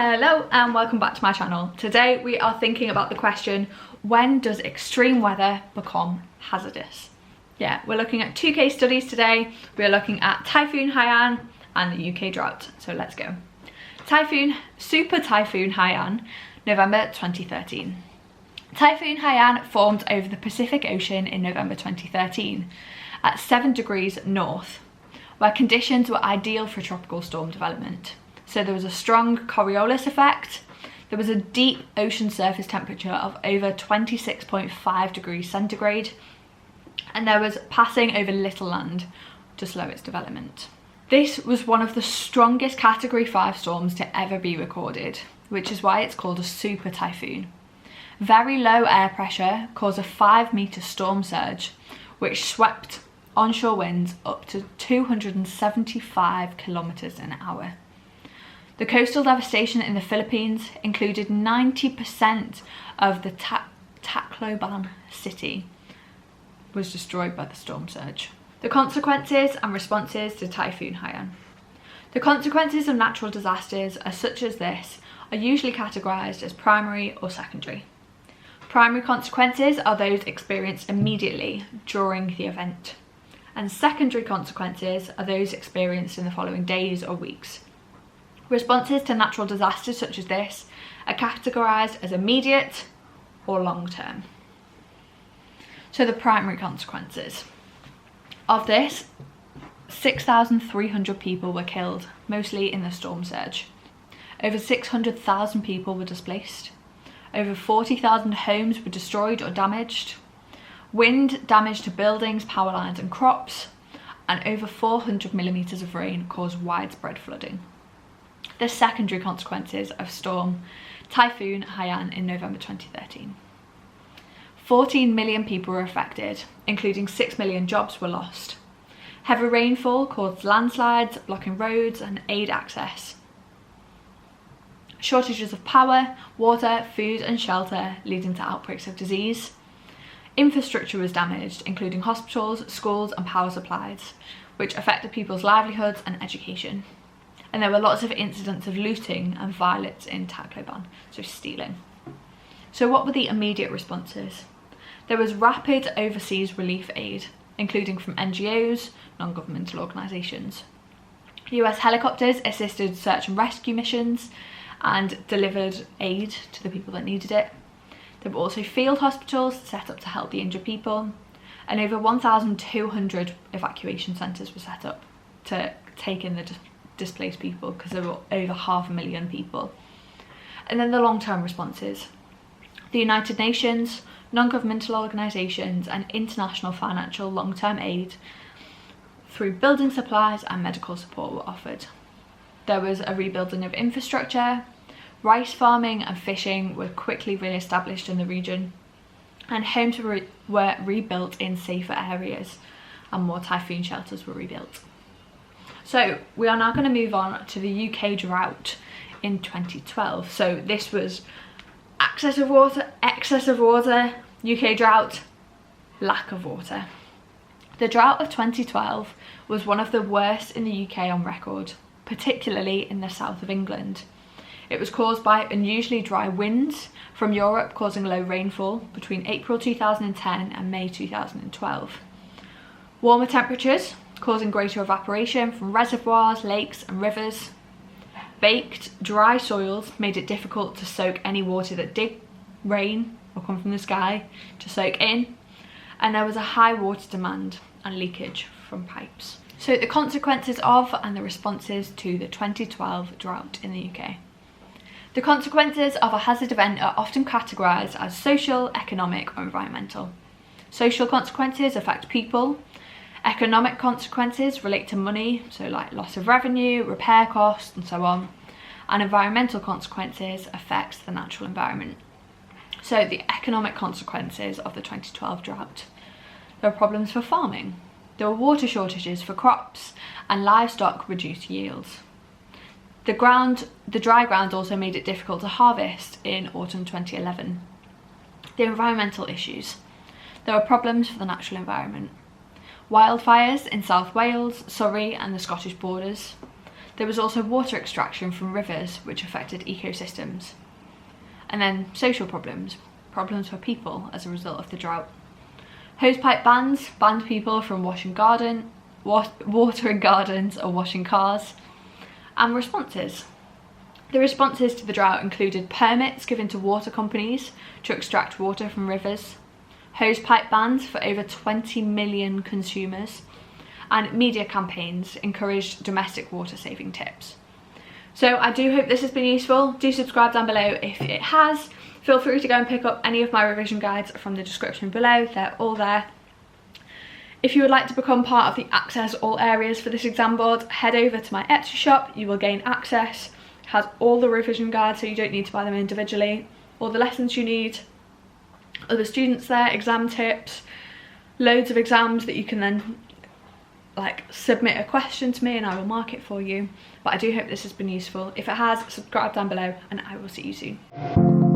Hello and welcome back to my channel. Today we are thinking about the question, when does extreme weather become hazardous? Yeah, we're looking at two case studies today. We're looking at Typhoon Haiyan and the UK drought. So let's go. Super Typhoon Haiyan, November 2013. Typhoon Haiyan formed over the Pacific Ocean in November 2013 at 7 degrees north, where conditions were ideal for tropical storm development. So there was a strong Coriolis effect, there was a deep ocean surface temperature of over 26.5 degrees centigrade, and there was passing over little land to slow its development. This was one of the strongest Category 5 storms to ever be recorded, which is why it's called a super typhoon. Very low air pressure caused a 5-metre storm surge, which swept onshore winds up to 275 kilometres an hour. The coastal devastation in the Philippines included 90% of the Tacloban city was destroyed by the storm surge. The consequences and responses to Typhoon Haiyan. The consequences of natural disasters such as this are usually categorised as primary or secondary. Primary consequences are those experienced immediately during the event, and secondary consequences are those experienced in the following days or weeks. Responses to natural disasters such as this are categorised as immediate or long-term. So the primary consequences. Of this, 6,300 people were killed, mostly in the storm surge. Over 600,000 people were displaced. Over 40,000 homes were destroyed or damaged. Wind damage to buildings, power lines and crops, and over 400 millimetres of rain caused widespread flooding. The secondary consequences of storm Typhoon Haiyan in November 2013. 14 million people were affected, including 6 million jobs were lost. Heavy rainfall caused landslides, blocking roads and aid access. Shortages of power, water, food and shelter, leading to outbreaks of disease. Infrastructure was damaged, including hospitals, schools and power supplies, which affected people's livelihoods and education. And there were lots of incidents of looting and violence in Tacloban, so stealing. So what were the immediate responses? There was rapid overseas relief aid, including from NGOs, non-governmental organisations. US helicopters assisted search and rescue missions and delivered aid to the people that needed it. There were also field hospitals set up to help the injured people, and over 1,200 evacuation centres were set up to take in the displaced people, because there were over 500,000 people. And then the long-term responses. The United Nations, non-governmental organisations and international financial long-term aid through building supplies and medical support were offered. There was a rebuilding of infrastructure, rice farming and fishing were quickly re-established in the region, and homes were rebuilt in safer areas and more typhoon shelters were rebuilt. So we are now going to move on to the UK drought in 2012. So this was excess of water, UK drought, lack of water. The drought of 2012 was one of the worst in the UK on record, particularly in the south of England. It was caused by unusually dry winds from Europe, causing low rainfall between April 2010 and May 2012. Warmer temperatures causing greater evaporation from reservoirs, lakes and rivers. Baked, dry soils made it difficult to soak any water that did rain or come from the sky to soak in, and there was a high water demand and leakage from pipes. So the consequences of and the responses to the 2012 drought in the UK. The consequences of a hazard event are often categorised as social, economic or environmental. Social consequences affect people. Economic consequences relate to money, so like loss of revenue, repair costs and so on. And environmental consequences affects the natural environment. So the economic consequences of the 2012 drought. There were problems for farming. There were water shortages for crops and livestock reduced yields. The dry ground also made it difficult to harvest in autumn 2011. The environmental issues. There were problems for the natural environment. Wildfires in South Wales, Surrey and the Scottish borders. There was also water extraction from rivers, which affected ecosystems. And then social problems for people as a result of the drought. Hosepipe bans banned people from watering gardens or washing cars. And responses. The responses to the drought included permits given to water companies to extract water from rivers, hosepipe bans for over 20 million consumers, and media campaigns encouraged domestic water saving tips. So I do hope this has been useful. Do subscribe down below if it has. Feel free to go and pick up any of my revision guides from the description below, they're all there. If you would like to become part of the Access All Areas for this exam board, head over to my Etsy shop. You will gain access. It has all the revision guides, so you don't need to buy them individually. All the lessons you need, other students there, exam tips, loads of exams that you can then submit a question to me and I will mark it for you. But I do hope this has been useful. If it has, subscribe down below and I will see you soon.